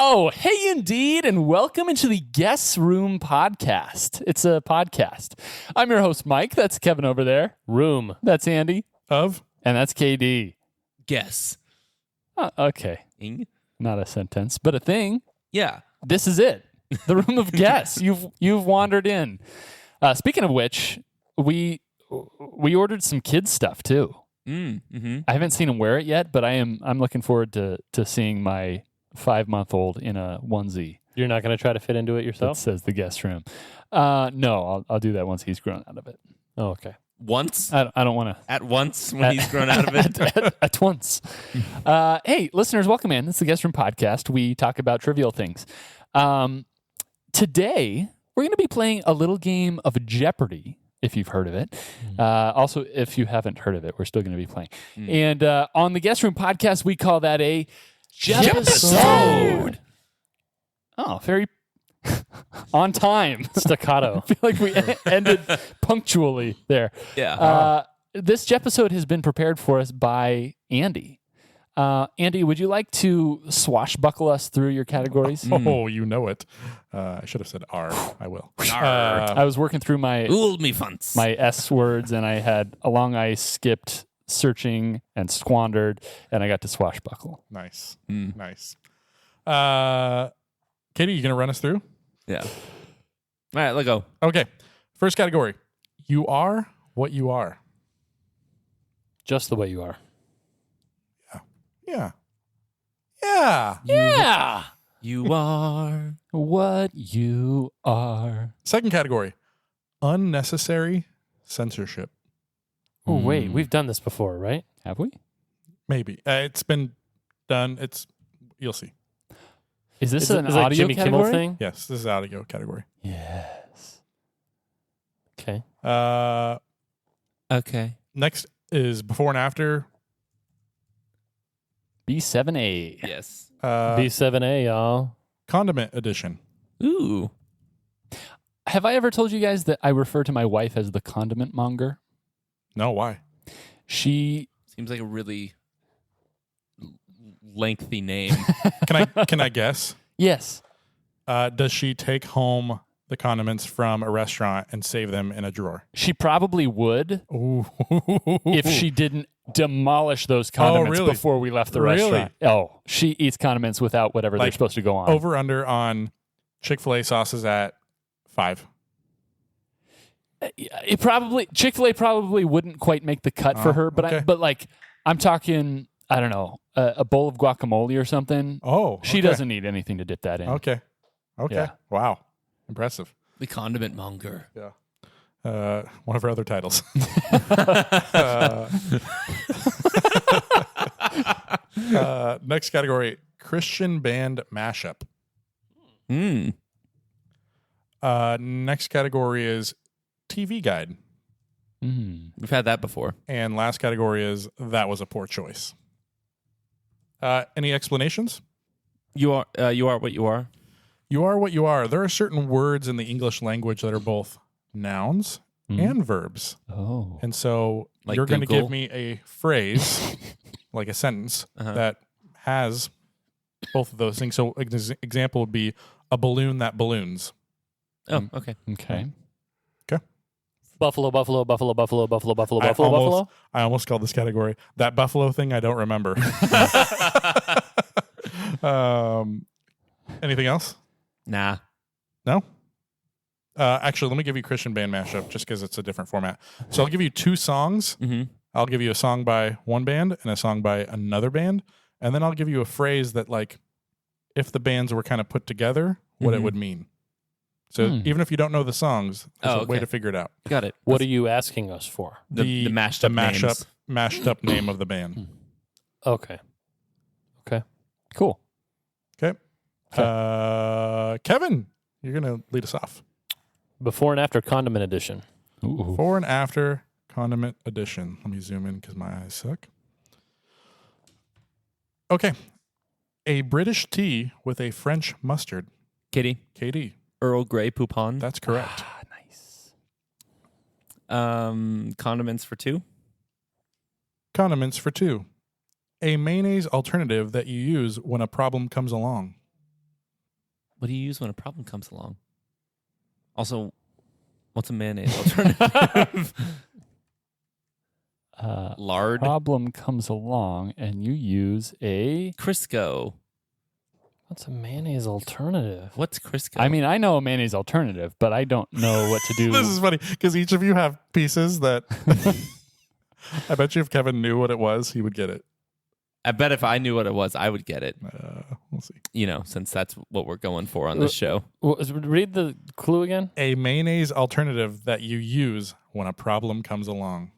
Oh, hey, indeed, and welcome into the Guest Room podcast. It's a podcast. I'm your host, Mike. That's Kevin over there. Room. That's Andy. Of? And that's KD. Guess. Okay. Ing? Not a sentence, but a thing. Yeah. This is it. The room of guests. You've wandered in. Speaking of which, we ordered some kids stuff too. Mm-hmm. I haven't seen him wear it yet, but I'm looking forward to seeing my 5-month-old in a onesie. You're not going to try to fit into it That yourself? says the guest room. No, I'll do that once he's grown out of it. Oh, okay. Once? I don't want to. At once when he's grown out of it? At once. Hey, listeners, welcome in. It's the Guest Room Podcast. We talk about trivial things. Today, we're going to be playing a little game of Jeopardy, if you've heard of it. Also, if you haven't heard of it, we're still going to be playing. And on the Guest Room Podcast, we call that a Jeopisode. Oh, very on time. Staccato. I feel like we ended punctually there. Yeah. This Jeopisode has been prepared for us by Andy. Andy, would you like to swashbuckle us through your categories? Oh, you know it. I should have said R. I will. I was working through my Old me funts. S words, and I had a long I skipped searching and squandered, and I got to swashbuckle. Nice. Nice. Katie, you going to run us through? Yeah. All right, let go. Okay. First category. You are what you are. Just the way you are. Yeah. Yeah. Yeah, You are. what you are. Second category. Unnecessary censorship. Oh, wait. We've done this before, right? Have we? Maybe. It's been done. You'll see. Is this Is it an is it like audio Jimmy category? Kimmel thing? Yes, this is audio category. Yes. Okay. Okay. Next is before and after. B7A. Yes. B7A, y'all. Condiment edition. Ooh. Have I ever told you guys that I refer to my wife as the condiment monger? No, why? She Seems like a really lengthy name. Can I guess? yes. Does she take home the condiments from a restaurant and save them in a drawer? She probably would Ooh. if she didn't demolish those condiments really? before we left the Really? restaurant. Oh, she eats condiments without whatever they're Like, supposed to go on. Over under on Chick-fil-A sauces at 5. It probably Chick-fil-A probably wouldn't quite make the cut for her, but okay. but like I'm talking, I don't know, a bowl of guacamole or something. Oh, She okay. doesn't need anything to dip that in. Okay. Yeah. Wow. Impressive. The Condiment Monger. Yeah. One of her other titles. Next category, Christian band mashup. Hmm. Next category is TV guide. We've had that before. And last category is that was a poor choice. Any explanations? You are what you are. You are what you are. There are certain words in the English language that are both nouns and verbs. Oh. And so Like you're going to Google? give me a phrase, like a sentence, that has both of those things. So an example would be a balloon that balloons. Oh, okay. Okay. Buffalo, buffalo, buffalo, buffalo, buffalo, buffalo, I buffalo, buffalo. almost called this category. That buffalo thing, I don't remember. Anything else? Nah. No? Actually, let me give you Christian band mashup just because it's a different format. So I'll give you 2 songs. Mm-hmm. I'll give you a song by one band and a song by another band. And then I'll give you a phrase that, like, if the bands were kind of put together, what it would mean. So even if you don't know the songs, there's a way okay. to figure it out. Got it. What are you asking us for? The mashed up names. mashed up name of the band. Okay. Cool. Okay. Kevin, you're going to lead us off. Before and after condiment edition. Ooh. Before and after condiment edition. Let me zoom in because my eyes suck. Okay. A British tea with a French mustard. Kitty. KD. Earl Grey Poupon. That's correct. Nice. Condiments for 2. Condiments for 2. A mayonnaise alternative that you use when a problem comes along. What do you use when a problem comes along? Also, what's a mayonnaise alternative? Lard. Problem comes along and you use a... Crisco. What's a mayonnaise alternative? What's Crisco? I mean, I know a mayonnaise alternative, but I don't know what to do. This is funny because each of you have pieces that I bet you if Kevin knew what it was, he would get it. I bet if I knew what it was, I would get it. We'll see. Since that's what we're going for on this show. Read the clue again. A mayonnaise alternative that you use when a problem comes along.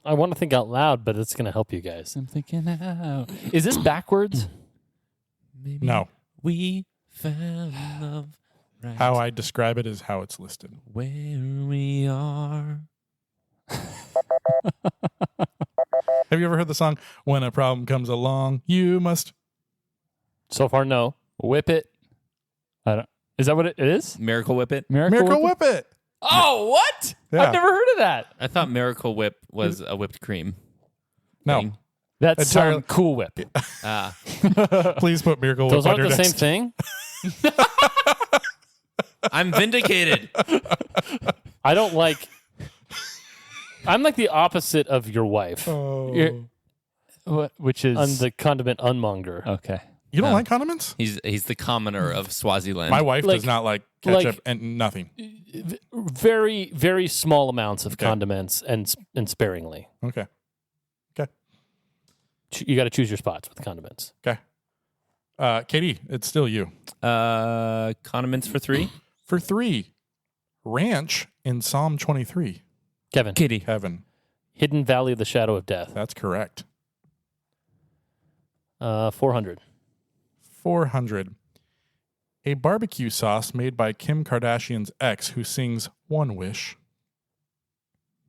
I want to think out loud, but it's going to help you guys. I'm thinking out. Is this backwards? Maybe No. we found love right How I describe it is how it's listed. where we are. Have you ever heard the song, When a Problem Comes Along, You Must... So far, no. Whip it. I don't. Is that what it is? Miracle Whip it. Miracle Whip It! Oh, what? Yeah. I've never heard of that. I thought Miracle Whip was a whipped cream. No. thing. That's Entirely- Cool Whip. Ah, Please put Miracle Those Whip on aren't your the next... same thing. I'm vindicated. I don't like. I'm like the opposite of your wife. Oh. Which is... I'm the condiment unmonger. Okay. You don't No. like condiments? He's the commoner of Swaziland. My wife Like- does not like ketchup like- and nothing. Very, very small amounts of condiments and sparingly. Okay. You got to choose your spots with condiments. Okay. Katie, it's still you. Condiments for 3. For 3, ranch in Psalm 23. Kevin, Kitty. Kevin, Hidden Valley of the Shadow of Death. that's correct. 400. 400. A barbecue sauce made by Kim Kardashian's ex who sings One Wish.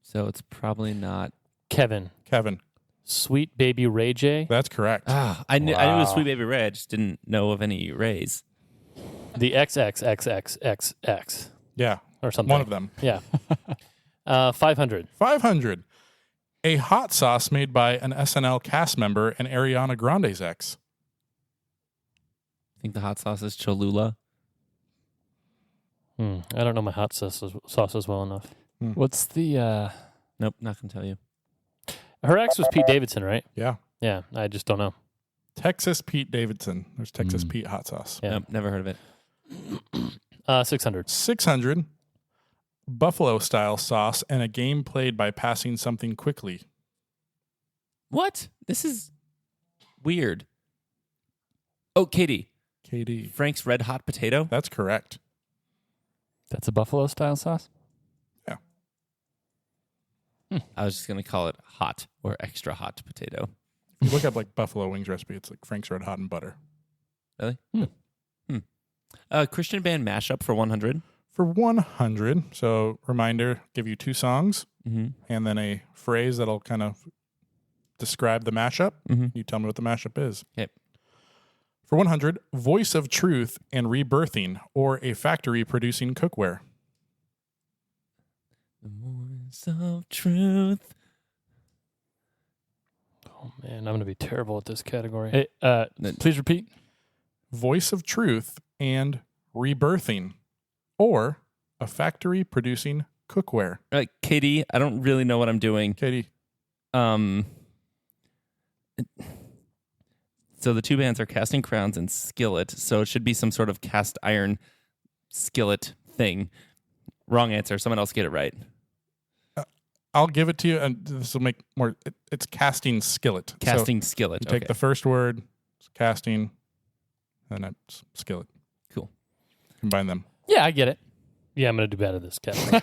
So it's probably not. Kevin, Kevin, Sweet Baby Ray J. that's correct. I knew it was Wow. Sweet Baby Ray. I just didn't know of any Rays. The XXXXXX Yeah, or something. one of them. Yeah. 500. 500. A hot sauce made by an SNL cast member and Ariana Grande's ex. I think the hot sauce is Cholula. I don't know my hot sauces well enough. What's the... Nope, not gonna tell you. Her ex was Pete Davidson, right? Yeah. Yeah, I just don't know. Texas Pete Davidson. There's Texas Pete hot sauce. Yeah. Nope, never heard of it. 600. 600. Buffalo style sauce and a game played by passing something quickly. What? This is weird. Oh, Katie. KD. Frank's Red Hot Potato. That's correct. That's a buffalo style sauce? I was just gonna call it hot or extra hot potato. You look up like buffalo wings recipe. It's like Frank's Red Hot and Butter. Really? Christian band mashup for 100. For 100, so reminder, give you 2 songs Mm-hmm. and then a phrase that'll kind of describe the mashup. Mm-hmm. You tell me what the mashup is. Okay. For 100, Voice of Truth and Rebirthing, or a factory producing cookware. The voice of truth. Oh, man, I'm going to be terrible at this category. Hey, please repeat. Voice of Truth and Rebirthing, or a factory producing cookware. Katie, I don't really know what I'm doing. Katie. So the 2 bands are Casting Crowns and Skillet, so it should be some sort of cast iron skillet thing. Wrong answer. Someone else get it right. I'll give it to you, and this will make more. It's casting skillet. Casting So skillet. you take Okay. the first word, it's casting, and it's skillet. Cool. Combine them. Yeah, I get it. Yeah, I'm going to do bad at this category.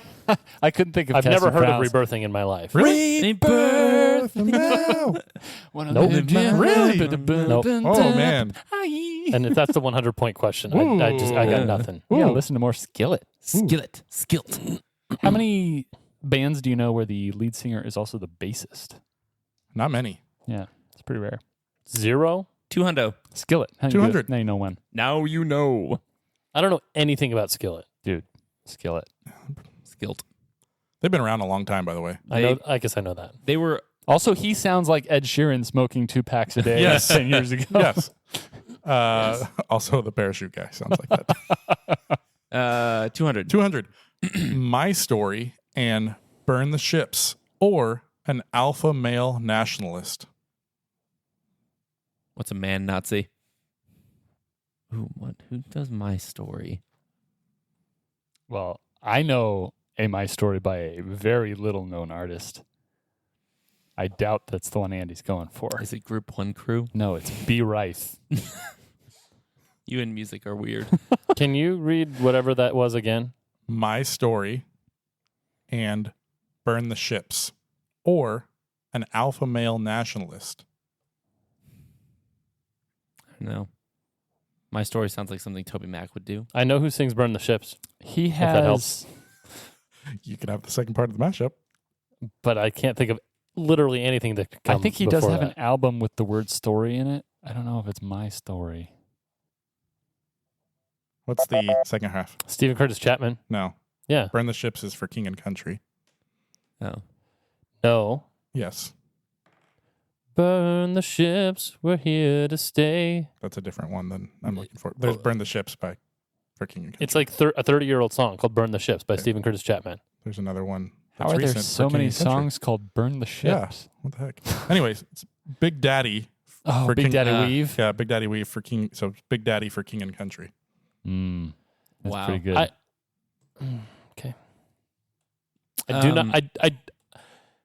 I couldn't think of I've never Casting heard Crowns. of rebirthing in my life. Rebirth. No. Nope. Really? Nope. Oh man. And if that's the 100-point question, I got Ooh. nothing. Yeah, Ooh. listen to more Skillet. Skillet. Skilt. How many bands do you know where the lead singer is also the bassist? Not many. Yeah, it's pretty rare. 0? 200. Skillet. How you 200. do it? Now you know when. Now you know. I don't know anything about Skillet. Dude, Skillet. Skilt. They've been around a long time, by the way. I guess I know that. They were Also, he sounds like Ed Sheeran smoking 2 packs a day Yes. 10 years ago. Yes. Also, the parachute guy sounds like that. 200. 200. My Story and Burn the Ships, or an alpha male nationalist. What's a man Nazi? Ooh, what? Who does My Story? Well, I know My Story by a very little known artist. I doubt that's the one Andy's going for. Is it Group One Crew? No, it's B. Rice. You and music are weird. Can you read whatever that was again? My Story and Burn the Ships, or an alpha male nationalist. No. My Story sounds like something Toby Mac would do. I know who sings "Burn the Ships," He that helps. has. You can have the second part of the mashup. but I can't think of literally anything that could come I think he does before have that. an album with the word story in it. I don't know if it's My Story. What's the second half? Stephen Curtis Chapman. No. Yeah. Burn the Ships is for King and Country. Oh. No. Yes. Burn the ships, we're here to stay. That's a different one than I'm looking for. There's Burn the Ships for King and Country. It's like a 30-year-old song called Burn the Ships by Stephen Curtis Chapman. There's another one. How that's are there recent so for King many and Country. songs called Burn the Yeah. Ships? What the heck? Anyways, it's Big Daddy. Oh, for Big King- Daddy Weave. Yeah, Big Daddy Weave for King. So Big Daddy for King and Country. That's Wow. pretty good. Okay. I do not. I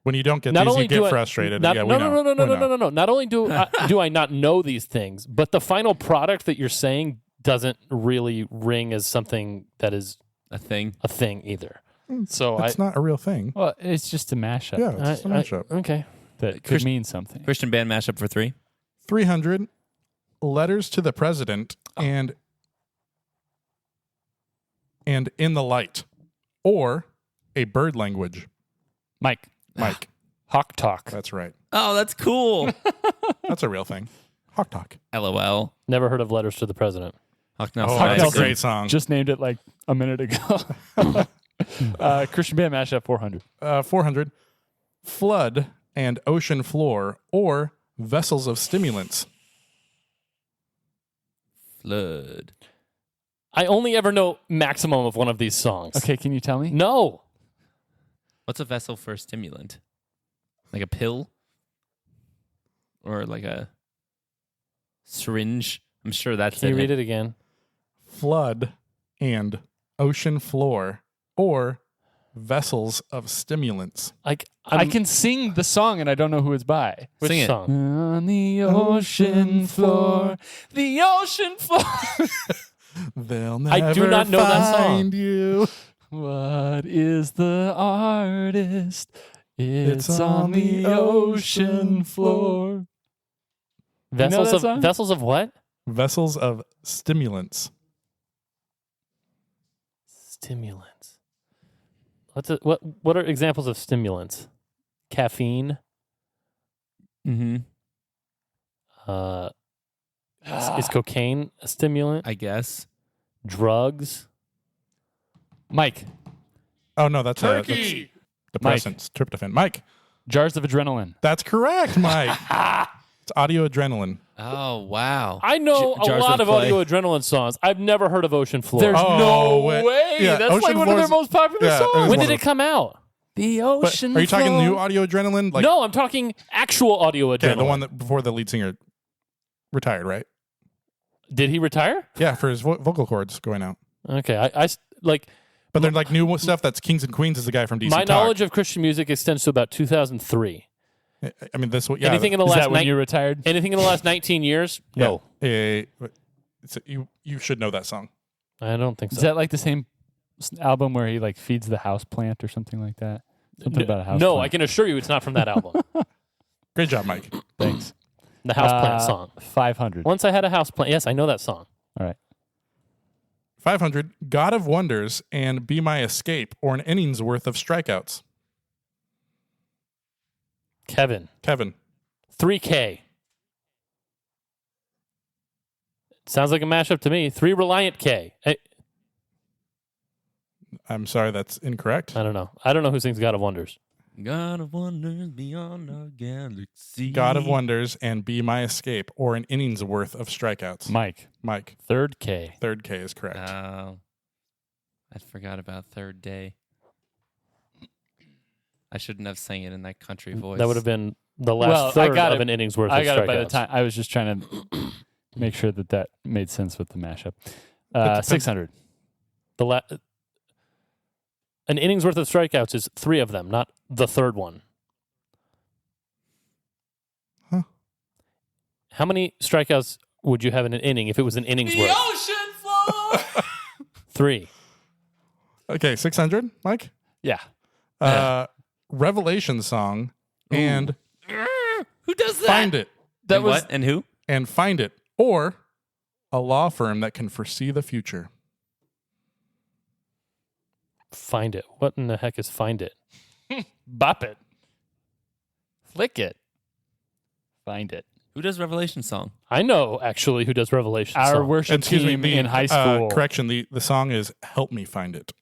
When you don't get Not these, only you do get I- frustrated. not, yeah, we no, know. no, no, no, We no, know. no, no, no. Not only do I not know these things, but the final product that you're saying doesn't really ring as something that is A thing. a thing either. So That's not a real thing. well, it's just a mashup Yeah, it's just a mashup. Okay. that could Christ- mean something. Christian band mashup for 3. 300 letters to the president and In the Light, or a bird language. Mike, Hawk Talk. That's right. Oh, that's cool. That's a real thing. Hawk Talk. LOL. Never heard of Letters to the President. Hawk Oh, Nelson. that's Nelson. a great song. just named it like a minute ago. Christian band mashup 400. 400 flood and ocean floor, or vessels of stimulants. Flood. I only ever know maximum of one of these songs. Okay, can you tell me? No. What's a vessel for a stimulant? Like a pill? Or like a syringe? I'm sure that's Can you in read it again? Flood and ocean floor, or vessels of stimulants. Like I can sing the song and I don't know who it's by. Which Sing it. song? On the ocean floor, the ocean floor. They'll never I do not know that song. find you. What is the artist? It's It's on the ocean floor. Vessels that of song? vessels of what? Vessels of stimulants. Stimulants. What are examples of stimulants? Caffeine. Mm-hmm. Is cocaine a stimulant? I guess. Drugs. Mike, Oh, no, that's depressants. Tryptophan. Mike, jars of adrenaline. that's correct, Mike. It's audio adrenaline. Oh, wow. I know J- a Jars lot of of Clay. audio adrenaline songs. I've never heard of Ocean Floor. There's Oh, no wait. way. Yeah, That's like Ocean one of their Floor's- most popular yeah, songs. it when was did it come out? The But ocean are you talking floor. new audio adrenaline? Like, No, I'm talking actual audio adrenaline. okay, the one that before the lead singer retired, right? Did he retire? Yeah, for his vocal cords going out. Okay, But they're like new stuff that's Kings and Queens is the guy from DC my Talk. knowledge of Christian music extends to about 2003. I mean, this yeah. Anything in the Is last that when nine- you retired? anything in the last 19 years? No, you should know that song. I don't think so. Is that like the same album where he like feeds the house plant or something like that? Something about a house no, plant. I can assure you it's not from that album. Great job, Mike. Thanks. The houseplant song. 500. Once I had a houseplant. Yes, I know that song. All right. 500 God of Wonders and Be My Escape, or an inning's worth of strikeouts. Kevin. 3K. Sounds like a mashup to me. 3 Reliant K. I'm sorry, that's incorrect. I don't know. I don't know who sings God of Wonders. God of wonders beyond our galaxy. God of Wonders and Be My Escape, or an inning's worth of strikeouts. Mike. Third K. Third K is correct. I forgot about Third Day. I shouldn't have sang it in that country voice. That would have been the last third of an innings worth of strikeouts. I got it by the time. I was just trying to make sure that made sense with the mashup. 600. An innings worth of strikeouts is 3 of them, not the third one. Huh. How many strikeouts would you have in an inning if it was an innings worth? ocean floor. 3. Okay, 600, Mike? Yeah. Revelation song and Who does that? Find It. That was what? And who? And Find It, or a law firm that can foresee the future. Find It. What in the heck is Find It? Bop it. Flick it. Find it. Who does Revelation song? I know, actually, who does Revelation Our song. worship team in high school. Correction, the song is Help Me Find It.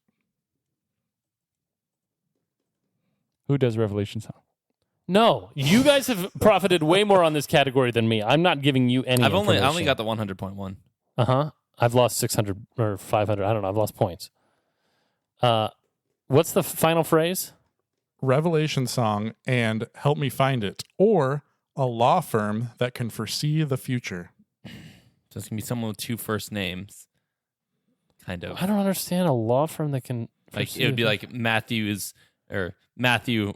Who does Revelation song? No, you guys have profited way more on this category than me. I'm not giving you any I information. only got the 100.1. I've lost 600 or 500. I don't know. I've lost points. What's the final phrase? Revelation song and Help Me Find It, or a law firm that can foresee the future. So it's going to be someone with 2 first names. Kind of. I don't understand a law firm that can... Like it would be like Matthew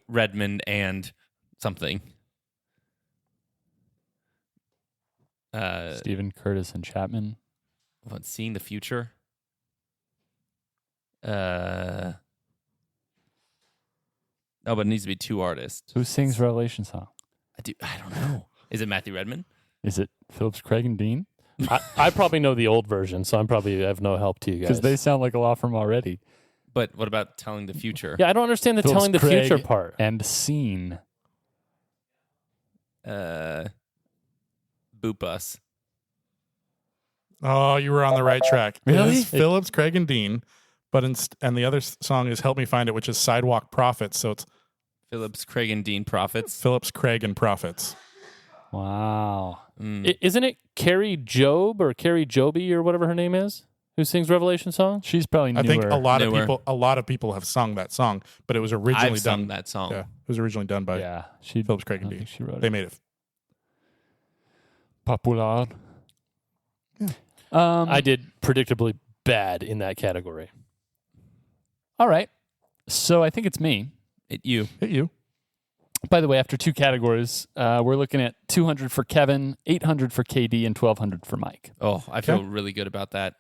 Redmond and something. Stephen Curtis and Chapman. What, Seeing the Future? Oh, but it needs to be 2 artists. Who sings Revelation song? I don't know. Is it Matthew Redmond? Is it Phillips, Craig, and Dean? I probably know the old version, so I'm probably have no help to you guys. Because they sound like a law firm already. But what about Telling the Future? Yeah, I don't understand the Phillips, telling the Craig, future part. And Scene. Boop Us. Oh, you were on the right track. Really? It is Phillips, Craig, and Dean, but and the other song is Help Me Find It, which is Sidewalk Prophets. So it's Phillips, Craig, and Dean Prophets. Phillips, Craig, and Prophets. Wow. Isn't it Carrie Job or Carrie Joby or whatever her name is who sings Revelation song? She's probably newer. I think a lot of people have sung that song, but it was originally I've sung that song. Yeah, it was originally done by Phillips, Craig, and Dean. She wrote They it. made it. Popular. Yeah. I did predictably bad in that category. All right. So I think it's me. Hit you. By the way, after 2 categories, we're looking at 200 for Kevin, 800 for KD, and 1,200 for Mike. Oh, I feel really good about that.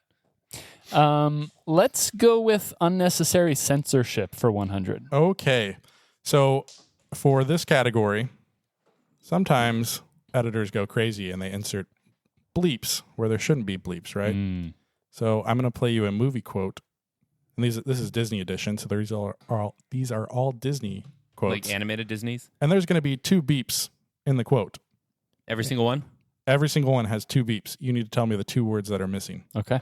Let's go with unnecessary censorship for 100. Okay. So for this category, sometimes editors go crazy and they insert bleeps where there shouldn't be bleeps, right? So I'm going to play you a movie quote. And this is Disney edition, so these are all Disney quotes. Like animated Disney's? And there's going to be 2 beeps in the quote. Every single one? Every single one has 2 beeps. You need to tell me the 2 words that are missing. Okay.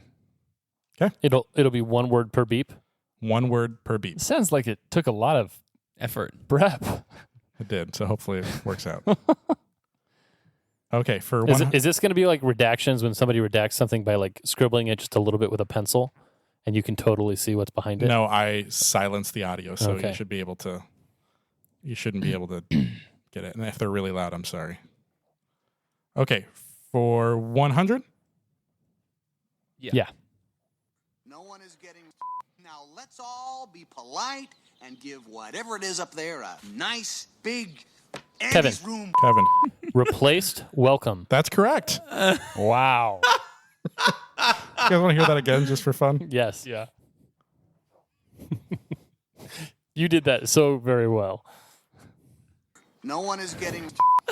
It'll be 1 word per beep. 1 word per beep. Sounds like it took a lot of Effort. prep. It did, so hopefully it works out. Okay, Is this going to be like redactions when somebody redacts something by like scribbling it just a little bit with a pencil, and you can totally see what's behind it? No, I silenced the audio, so Okay. you shouldn't be able to get it. And if they're really loud, I'm sorry. Okay, for 100? Yeah. No one is getting. Now let's all be polite and give whatever it is up there a nice big Andy's room. Kevin. Replaced, welcome. That's correct. Wow. You guys want to hear that again just for fun? Yes. Yeah. You did that so very well. No one is getting.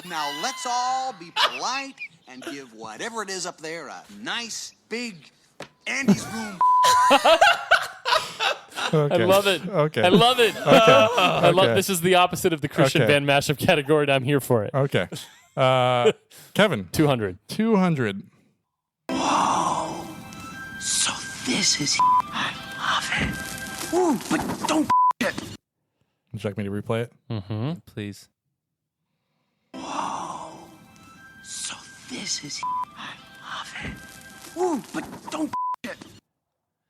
Now let's all be polite and give whatever it is up there a nice big Andy's room. Okay. I love it. Okay. I love it. I love Okay. this is the opposite of the Christian Okay. band mashup category, and I'm here for it. Okay. Kevin. 200. 200. So this is. I love it. Ooh, but don't it. Would you like me to replay it? Mm-hmm. Please. So this is. I love it. Ooh, but don't.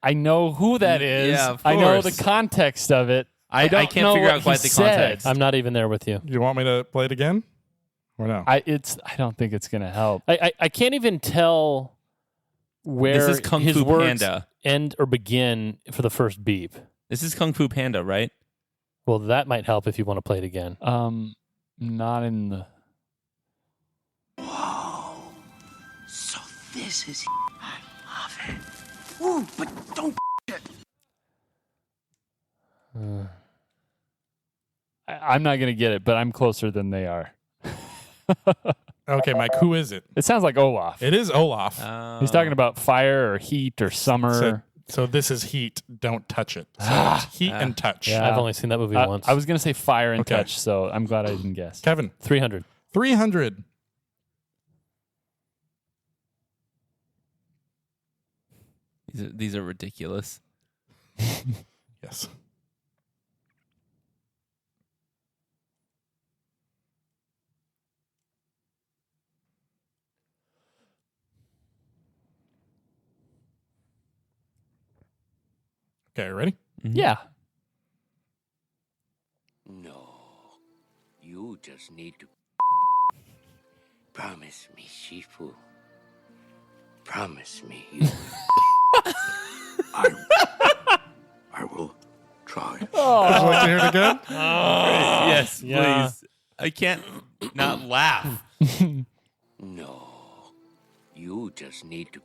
I know who that is. Yeah, of I know the course. context of it. I don't can't know figure what out quite he the said. context. I'm not even there with you. Do you want me to play it again? Or no? I don't think it's gonna help. I can't even tell where This is Kung his Fu words Panda. end or begin for the first beep. This is Kung Fu Panda, right? Well, that might help if you want to play it again. Not in the. So this is. I love it. Ooh, but don't. I'm not gonna get it, but I'm closer than they are. Okay, Mike, who is it? It sounds like Olaf. It is Olaf. He's talking about fire or heat or summer. So this is heat. Don't touch it. So it's heat and touch. Yeah. I've only seen that movie once. I was gonna say fire and Okay. touch, so I'm glad I didn't guess. Kevin, 300. 300. These are ridiculous. Yes. Okay, ready? Yeah. No, you just need to promise me, Shifu. Promise me you. I will try. Would you like to hear it again? Yes, Yeah. please. I can't not laugh. No, you just need to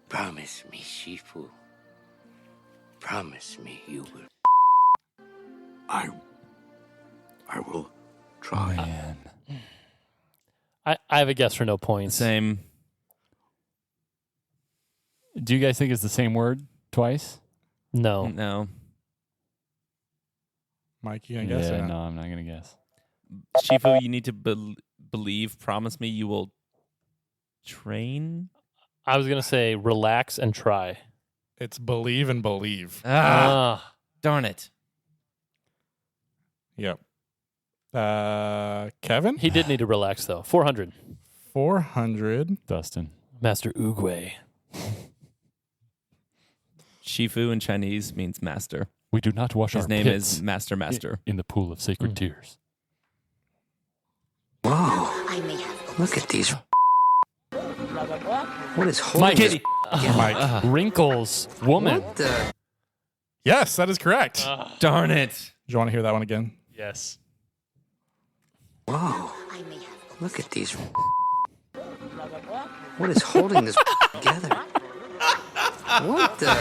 promise me, Shifu. Promise me you will. I will try. Man. I have a guess for no points. Same. Do you guys think it's the same word twice? No. No. Mike, you gonna guess or Yeah, not? no, I'm not gonna guess. Shifu, you need to believe. Promise me you will train. I was going to say relax and try. It's believe and believe. Ah. Darn it. Yep. Kevin? He did need to relax, though. 400. 400. Dustin. Master Oogway. Shifu in Chinese means master. We do not wash His our name pits is Master. in the pool of sacred tears. Wow. Look at these. What is holding Mike. this? Mike. Wrinkles. Woman. What the? Yes, that is correct. Darn it. Do you want to hear that one again? Yes. Wow. Look at these. What is holding this together? What the?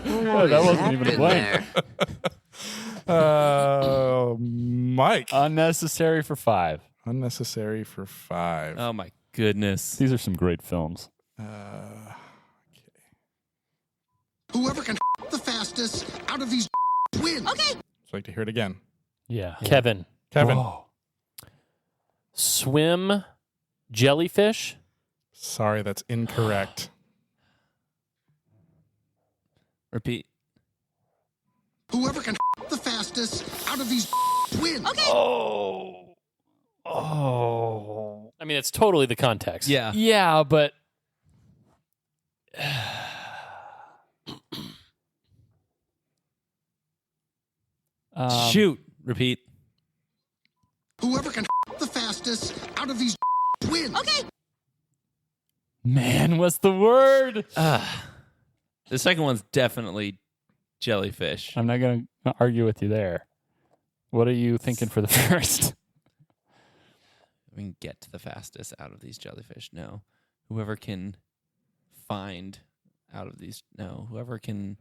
Oh, that wasn't even a happened blank. there? Mike. Unnecessary for 5. Unnecessary for 5. Oh my goodness. These are some great films. Whoever can the fastest out of these wins. Okay. Would you like to hear it again? Yeah. Kevin. Kevin. Whoa. Swim jellyfish. Sorry, that's incorrect. Repeat. Whoever can the fastest out of these wins. Okay. Oh. I mean, it's totally the context. Yeah. Yeah, but Shoot. Repeat. Whoever can the fastest out of these wins. Okay. man, what's the word? The second one's definitely jellyfish. I'm not going to argue with you there. What are you thinking for the first? We can get to the fastest out of these jellyfish. No. Whoever can find out of these. No. Whoever can.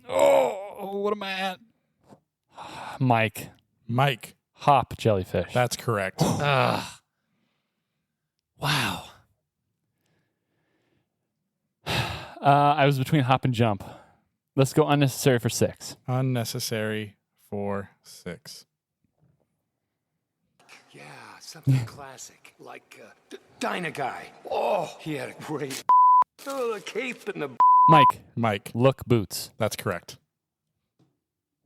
Oh, what am I at? Mike. Mike. Hop jellyfish. That's correct. Wow. I was between hop and jump. Let's go unnecessary for 6. Unnecessary for 6. Yeah, something classic, like Dyna Guy. Oh, he had a great the cape and the. Mike. Mike. Look boots. That's correct.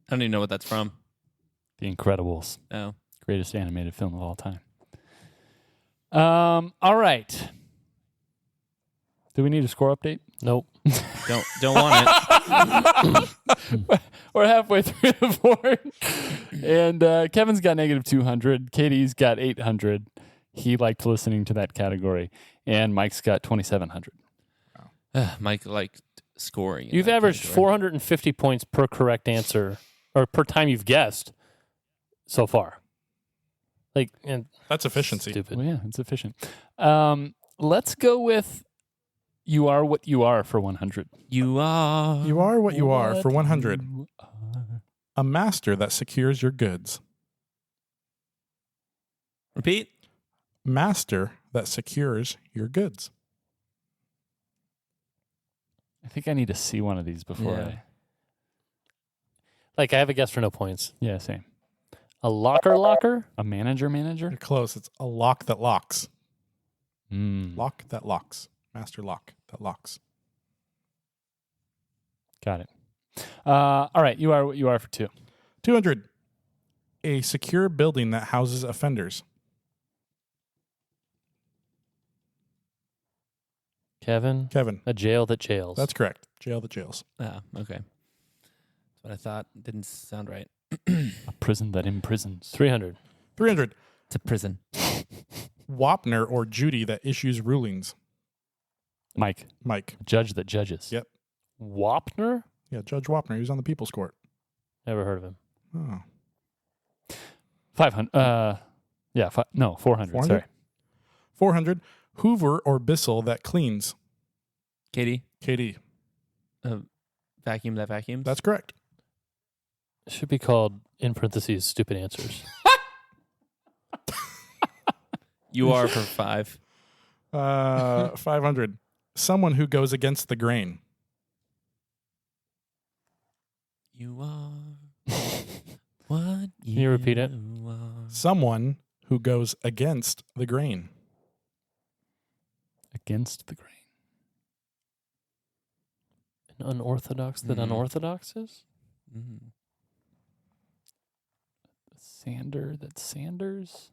I don't even know what that's from. The Incredibles. Oh. Greatest animated film of all time. All right. Do we need a score update? Nope. Don't want it. We're halfway through the board. And Kevin's got negative 200. Katie's got 800. He liked listening to that category. And Mike's got 2,700. Mike liked scoring. You've averaged 450 points per correct answer, or per time you've guessed so far. Like, and That's efficiency. stupid. Well, yeah, it's efficient. Let's go with You Are What You Are for 100. You are. You are what you are for What 100. you are. A master that secures your goods. Repeat. Master that secures your goods. I think I need to see one of these before Yeah. I... Like, I have a guess for no points. Yeah, same. A locker? A manager? You're close. It's a lock that locks. Lock. Lock that locks. Master lock that locks. Got it. All right, You Are What You Are for 2. 200. A secure building that houses offenders. Kevin? Kevin. A jail that jails. That's correct. Jail that jails. Ah, okay. That's what I thought. Didn't sound right. A prison that imprisons. 300. 300. It's a prison. Wapner or Judy that issues rulings. Mike. Mike. Judge that judges. Yep. Wapner? Yeah, Judge Wapner. He was on the People's Court. Never heard of him. Oh. 500. 400. 400? Sorry. 400. Hoover or Bissell that cleans. Katie, KD. vacuum that vacuums. That's correct. It should be called, in parentheses, stupid answers. You are for 5. 500. Someone who goes against the grain. You are what you repeat it? are. Someone who goes against the grain. Against the grain. An unorthodox that unorthodox is? Mm. Sander that Sanders.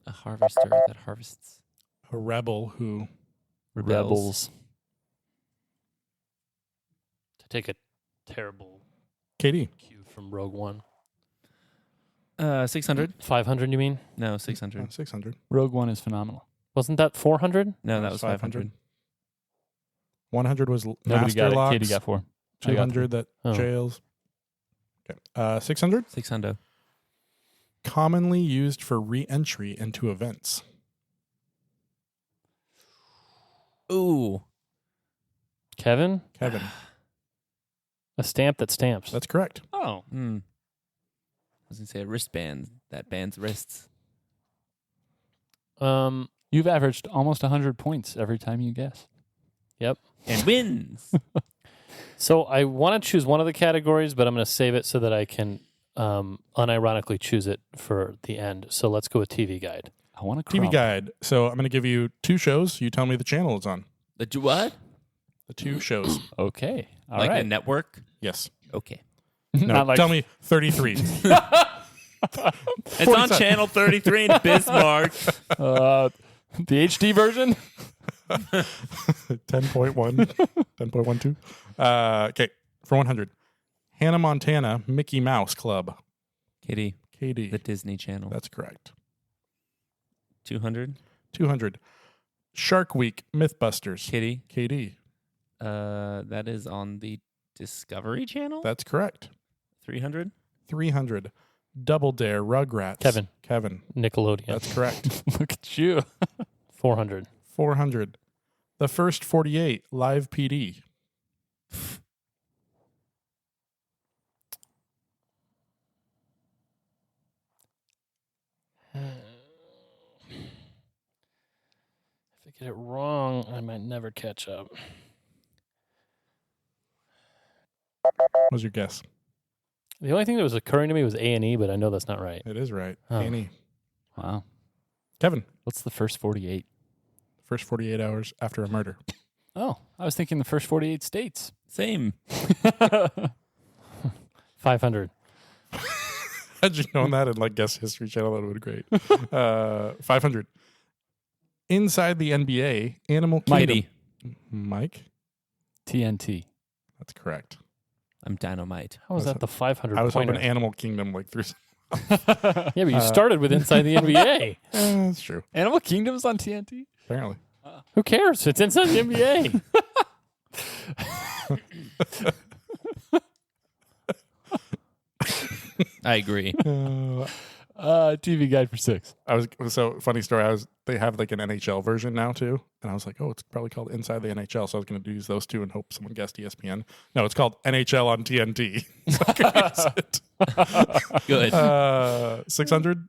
A harvester that harvests. A rebel who. Rebels. To take a terrible KD. cue from Rogue One. 600. 500, you mean? No, 600. 600. Rogue One is phenomenal. Wasn't that 400? No, that was 500. 100 was Nobody master got locks. it. Katie got 4. I got 200 that Oh. jails. Okay. 600. 600. Commonly used for re-entry into events. Ooh. Kevin? Kevin. A stamp that stamps. That's correct. Oh. I was going to say a wristband that bands wrists. You've averaged almost 100 points every time you guess. Yep. And wins. So I want to choose one of the categories, but I'm going to save it so that I can unironically choose it for the end. So let's go with TV Guide. I want to TV Guide. So I'm going to give you 2 shows. You tell me the channel it's on. The what? The 2 shows. Okay. All like right. a network? Yes. Okay. No, Not like tell me 33. It's on channel 33 in Bismarck. the HD version. 10.1. 10.12. Okay. For 100. Hannah Montana Mickey Mouse Club. Kitty, KD. the Disney Channel. That's correct. 200. 200. Shark Week Mythbusters. Kitty, KD. that is on the Discovery Channel. That's correct. 300. 300. Double Dare Rugrats. Kevin. Nickelodeon. That's correct. Look at you. 400. 400. The First 48 Live PD. If I get it wrong, I might never catch up. What was your guess? The only thing that was occurring to me was A&E, but I know that's not right. It is right. Oh. Annie. Wow. Kevin. What's the first 48? First 48 hours after a murder. Oh, I was thinking the first 48 states. Same. 500. Had you known that and like guess History Channel, that would have been great. 500. Inside the NBA, Animal Kingdom. Mighty. Mike? TNT. That's correct. I'm Dynamite. How was that the 500 I was pointer? hoping Animal Kingdom like through. Yeah, but you started with Inside the NBA. That's true. Animal Kingdom's on TNT? Apparently. Who cares? It's Inside the NBA. I agree. TV Guide for 6. Funny story. They have like an NHL version now too, and I was like, oh, it's probably called Inside the NHL. So I was going to use those two and hope someone guessed ESPN. No, it's called NHL on TNT. So I can use it. Good. 600.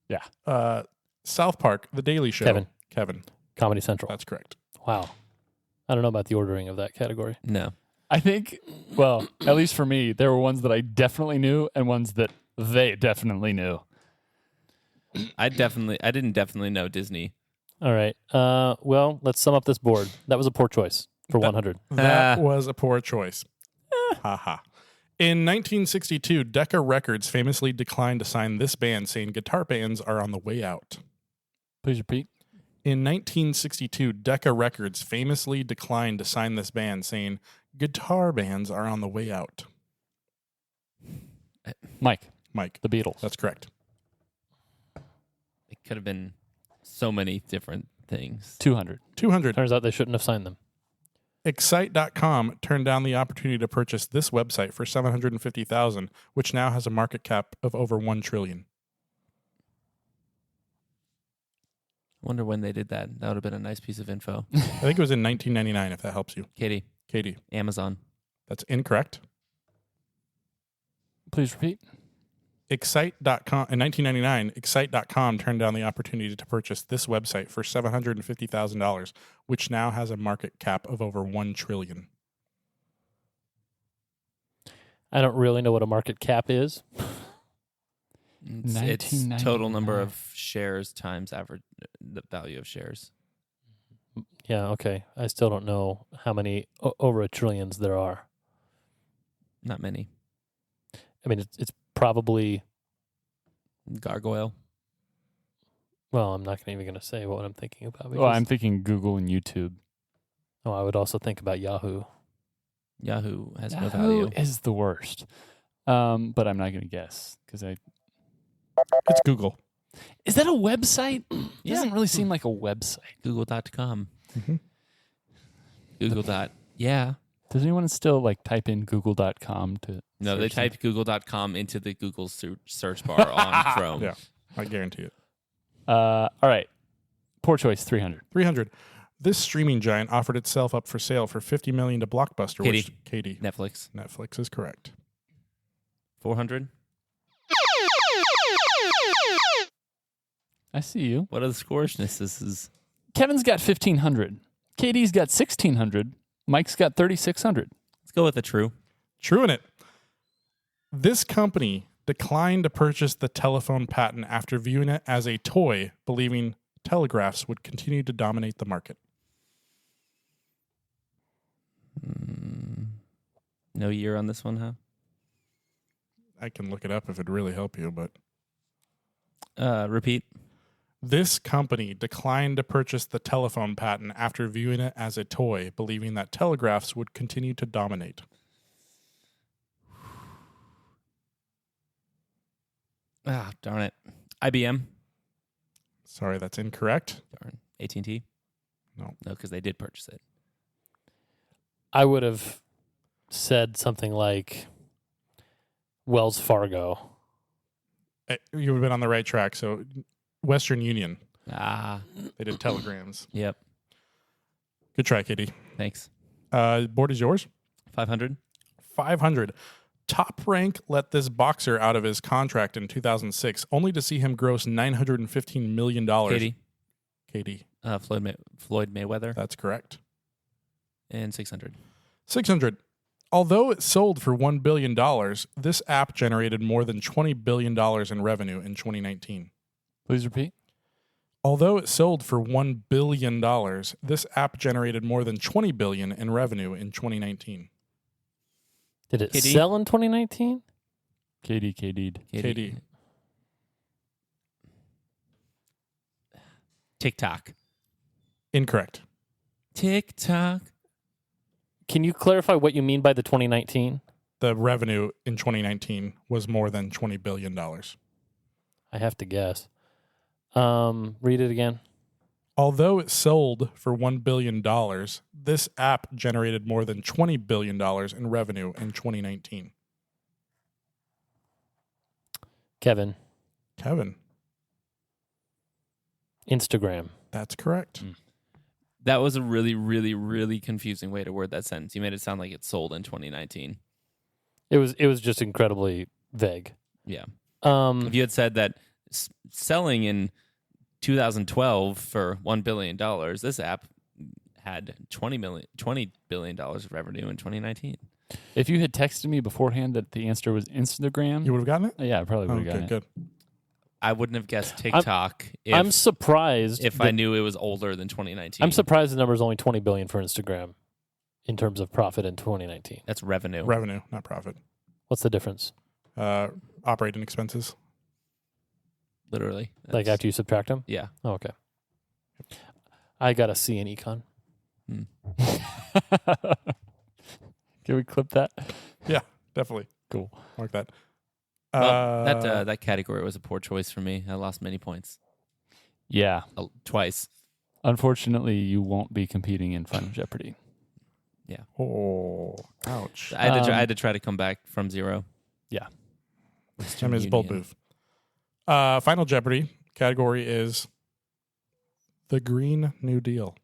Yeah. South Park, The Daily Show. Kevin. Comedy Central. That's correct. Wow. I don't know about the ordering of that category. No. I think, well, at least for me, there were ones that I definitely knew and ones that they definitely knew. I didn't definitely know Disney. All right. Well, let's sum up this board. That was a poor choice for 100. That was a poor choice. Ha ha. In 1962, Decca Records famously declined to sign this band, saying guitar bands are on the way out. Please repeat. In 1962, Decca Records famously declined to sign this band, saying guitar bands are on the way out. Mike, Mike. the Beatles. That's correct. It could have been so many different things. 200. 200. Turns out they shouldn't have signed them. Excite.com turned down the opportunity to purchase this website for $750,000, which now has a market cap of over $1 trillion. I wonder when they did that. That would have been a nice piece of info. I think it was in 1999, if that helps you. Katie, Amazon. That's incorrect. Please repeat. Excite.com in 1999, Excite.com turned down the opportunity to purchase this website for $750,000, which now has a market cap of over $1 trillion. I don't really know what a market cap is. It's total number of shares times average the value of shares. Yeah, okay. I still don't know how many over a trillions there are. Not many. I mean, it's probably... Gargoyle. Well, I'm not even going to say what I'm thinking about. Well, I'm thinking Google and YouTube. Oh, I would also think about Yahoo. Yahoo has no Yahoo value. is the worst. But I'm not going to guess because It's Google. Is that a website? It doesn't really seem like a website. Google.com. Mm-hmm. Google. Yeah. Does anyone still like type in google.com to No, they typed google.com into the Google search bar on Chrome. Yeah, I guarantee it. All right. Poor choice, 300. 300. This streaming giant offered itself up for sale for $50 million to Blockbuster. Katie. Netflix. Netflix is correct. 400. I see you. What are the scoresnesses? Kevin's got 1,500. Katie's got 1,600. Mike's got 3,600. Let's go with the true. True in it. This company declined to purchase the telephone patent after viewing it as a toy, believing telegraphs would continue to dominate the market. No year on this one, huh? I can look it up if it'd really help you, but... Repeat. This company declined to purchase the telephone patent after viewing it as a toy, believing that telegraphs would continue to dominate. Ah, darn it. IBM. Sorry, that's incorrect. Darn. AT&T. No. No, because they did purchase it. I would have said something like Wells Fargo. You would have been on the right track. So, Western Union. Ah. They did telegrams. Yep. Good try, Katie. Thanks. Board is yours. 500. 500. Top Rank let this boxer out of his contract in 2006, only to see him gross $915 million. Katie. Floyd Mayweather. That's correct. And 600. 600. Although it sold for $1 billion, this app generated more than $20 billion in revenue in 2019. Please repeat. Although it sold for $1 billion, this app generated more than $20 billion in revenue in 2019. Did it sell in 2019? KD'd. KD. TikTok. Incorrect. TikTok. Can you clarify what you mean by the 2019? The revenue in 2019 was more than $20 billion. I have to guess. Read it again. Although it sold for $1 billion, this app generated more than $20 billion in revenue in 2019. Kevin. Instagram. That's correct. That was a really, really, really confusing way to word that sentence. You made it sound like it sold in 2019. It was just incredibly vague. Yeah. If you had said that selling in 2012 for $1 billion, this app had $20 billion of revenue in 2019. If you had texted me beforehand that the answer was Instagram, You would have gotten it? yeah, I probably would have gotten Good. I wouldn't have guessed TikTok I'm surprised if I knew it was older than 2019. I'm surprised the number is only 20 billion for Instagram in terms of profit in 2019. That's revenue. Revenue, not profit. What's the difference? Operating expenses. Literally. Like after you subtract them? Yeah. Oh, okay. I got a C in econ. Can we clip that? Yeah, definitely. Cool. Mark that. Well, that category was a poor choice for me. I lost many points. Yeah. Twice. Unfortunately, you won't be competing in Final Jeopardy. Yeah. Oh, ouch. I had to try to come back from zero. Yeah. I mean, it's a bold move. Final Jeopardy category is the Green New Deal.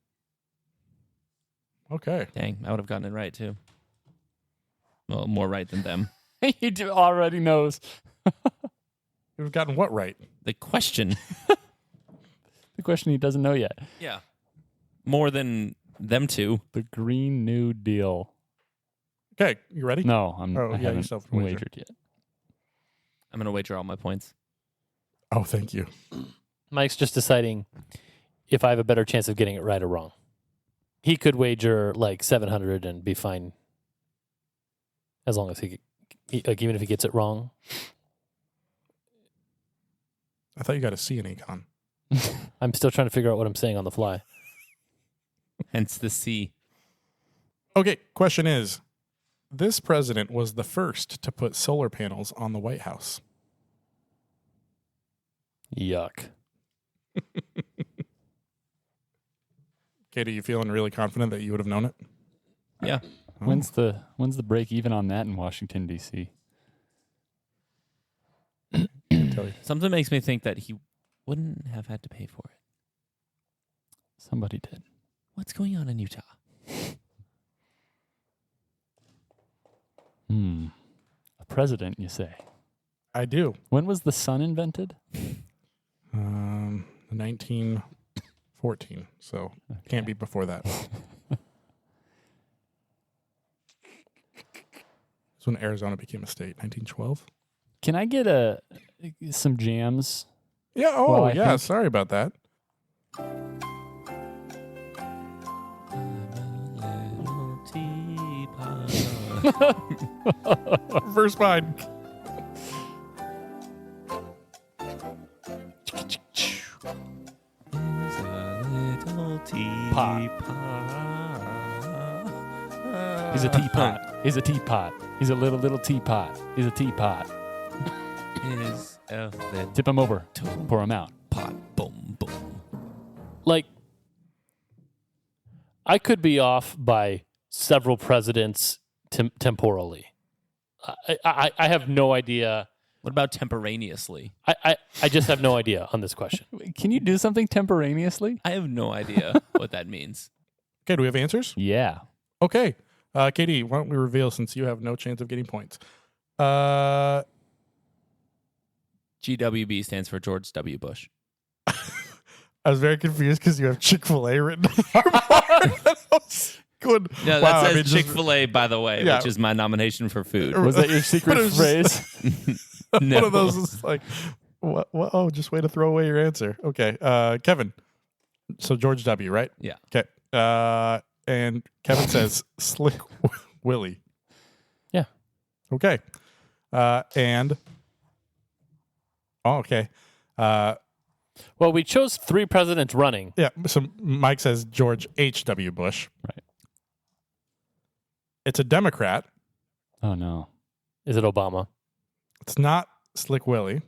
Okay. Dang, I would have gotten it right too. Well, more right than them. He already knows. You've gotten what right? The question. The question he doesn't know yet. Yeah. More than them two. The Green New Deal. Okay, you ready? No, I you haven't yourself can wager. wagered yet. I'm going to wager all my points. Oh, thank you. Mike's just deciding if I have a better chance of getting it right or wrong. He could wager like 700 and be fine as long as he like even if he gets it wrong. I thought you got a C in econ. I'm still trying to figure out what I'm saying on the fly. Hence the C. Okay, question is, this president was the first to put solar panels on the White House. Yuck. Katie, you feeling really confident that you would have known it? Yeah. When's the break even on that in Washington, D.C.? Something makes me think that he wouldn't have had to pay for it. Somebody did. What's going on in Utah? A president, you say? I do. When was the sun invented? 1914, so can't be before that. It's when Arizona became a state, 1912. Can I get some jams? Yeah, Well, I think- sorry about that. First mine. He's a teapot. He's a teapot. He's a little teapot. He's a teapot. Is a little Tip him over. Pour him out. pot. Boom, boom. Like I could be off by several presidents temporally. I have no idea. What about temporaneously? I just have no idea on this question. Can you do something temporaneously? I have no idea what that means. Okay, do we have answers? Yeah. Okay. Katie, why don't we reveal since you have no chance of getting points? GWB stands for George W. Bush. I was very confused because you have Chick-fil-A written on your board. Good. No, Wow, that I mean, says Chick-fil-A, by the way, Yeah. which is my nomination for food. Was that your secret But it was phrase? No. One of those is like, what? Oh, just way to throw away your answer. Okay. Kevin. So George W., right? Yeah. Okay. And Kevin says Slick Willie. Yeah. Okay. And okay. Well, we chose 3 presidents running. Yeah. So Mike says George H.W. Bush. Right. It's a Democrat. Oh, no. Is it Obama? It's not Slick Willie.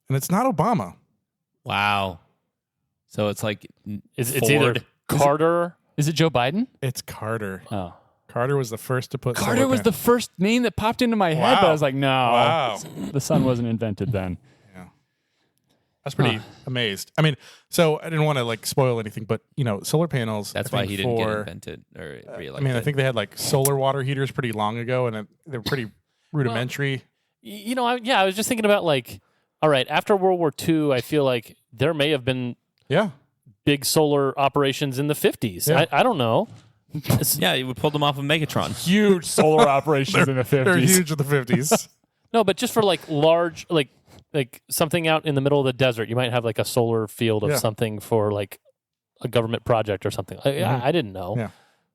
And it's not Obama. Wow. So it's like It's either Carter. Is it Joe Biden? It's Carter. Oh. Carter was the first to put Carter solar was the first name that popped into my head, but I was like, no. Wow. The sun wasn't invented then. Yeah. I was pretty amazed. I mean, so I didn't want to like spoil anything, but solar panels. that's I why think he didn't get for- invented or I reelected. mean, I think they had like solar water heaters pretty long ago, and they're pretty rudimentary. I was just thinking about like, all right, after World War II, I feel like there may have been Yeah. big solar operations in the 50s. Yeah. I don't know. yeah, he would pull them off of Megatron. Huge solar operations in the 50s. They're huge in the 50s. No, but just for like large, like something out in the middle of the desert, you might have like a solar field of Yeah. something for like a government project or something. I didn't know. Yeah.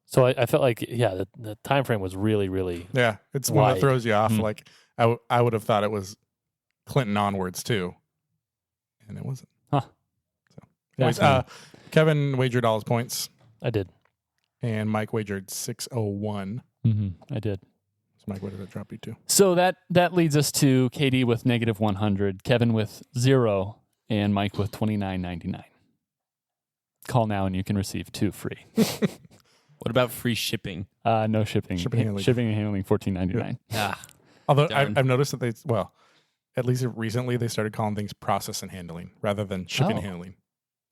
So I felt like, the time frame was really, really. Yeah. It's one that Wide. throws you off. Like, I would have thought it was Clinton onwards, too. And it wasn't. Huh. So, anyways, Kevin wagered all his points, I did. and Mike wagered 601. I did. So, Mike, what did that drop you to? So that leads us to KD with negative 100, Kevin with 0, and Mike with $29.99. Call now and you can receive 2 free. What about free shipping? No shipping. Shipping and handling. Shipping and handling, $14.99. Ah, Although Darn. I've noticed that at least recently, they started calling things process and handling rather than shipping and handling.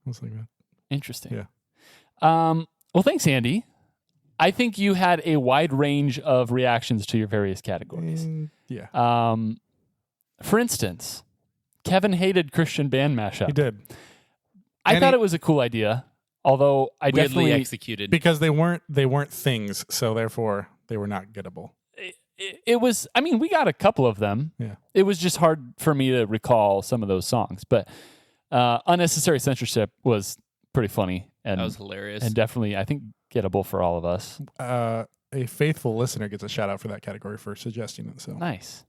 I was like that. Interesting. Yeah. Well, thanks, Andy. I think you had a wide range of reactions to your various categories. Yeah. For instance, Kevin hated Christian band mashup. He did. I thought it was a cool idea, although I weirdly definitely executed. Because they weren't things, so therefore they were not gettable. it was. I mean, we got a couple of them. Yeah. It was just hard for me to recall some of those songs, but unnecessary censorship was pretty funny and that was hilarious. and definitely I think gettable for all of us. A faithful listener gets a shout out for that category for suggesting it. So Nice.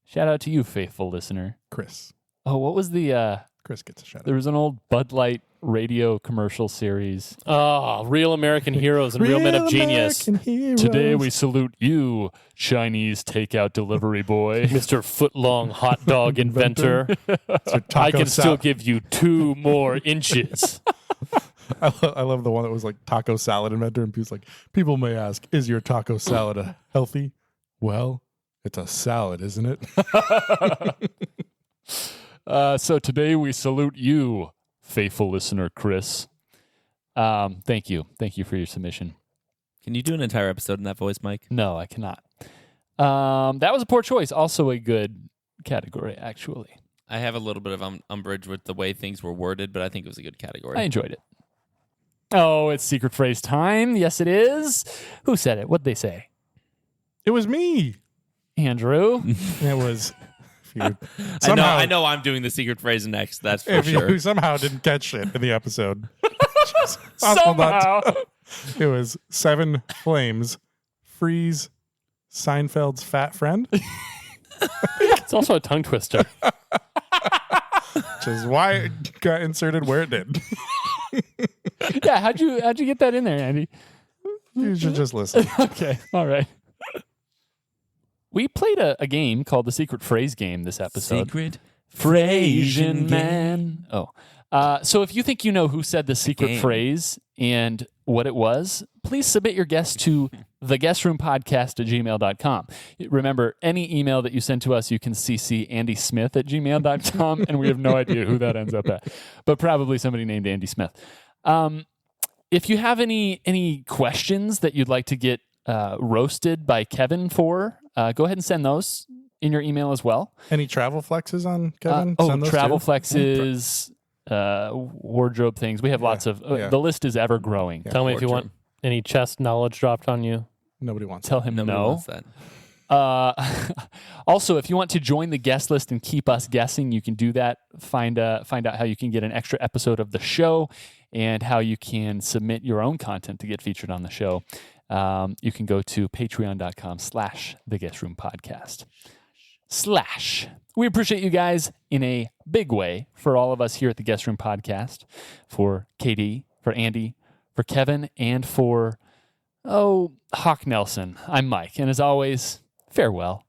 Shout out to you, faithful listener. Chris Oh, what was the? gets a shout There out. was an old Bud Light radio commercial series. Oh, real American heroes and real men of genius. Today we salute you, Chinese takeout delivery boy. Mr. Footlong hot dog inventor. I can still give you 2 more inches. I love the one that was like taco salad inventor, and people's like, people may ask, is your taco salad healthy? Well, it's a salad, isn't it? So today we salute you, faithful listener Chris. Thank you for your submission. Can you do an entire episode in that voice, Mike? No, I cannot. That was a poor choice. Also a good category, actually. I have a little bit of umbrage with the way things were worded, but I think it was a good category. I enjoyed it. Oh, it's secret phrase time. Yes, it is. Who said it? What'd they say? It was me. Andrew. It was. I know I'm doing the secret phrase next. That's for If sure. you somehow didn't catch it in the episode, Somehow. it was 7 flames, freeze, Seinfeld's fat friend, It's also a tongue twister. which is why it got inserted where it did. Yeah, how'd you get that in there, Andy? You should just listen. Okay, all right. We played a game called the Secret Phrase Game this episode. Secret Phrasian Man. Oh. So if you think you know who said the secret game. phrase and what it was, please submit your guess to theguestroompodcast@gmail.com. Remember, any email that you send to us, you can CC Andy Smith at gmail.com, and we have no idea who that ends up at, but probably somebody named Andy Smith. If you have any questions that you'd like to get roasted by Kevin for, go ahead and send those in your email as well. Any travel flexes on Kevin? Send those travel too? flexes, wardrobe things. We have lots of. Yeah. The list is ever growing. Tell me if you want any chest knowledge dropped on you. Nobody wants Tell him Nobody no. wants that. Also, if you want to join the guest list and keep us guessing, you can do that. Find out how you can get an extra episode of the show and how you can submit your own content to get featured on the show. You can go to patreon.com/theguestroom podcast. We appreciate you guys in a big way for all of us here at the Guest Room Podcast, for KD, for Andy, for Kevin, and for, Hawk Nelson. I'm Mike. And as always, farewell.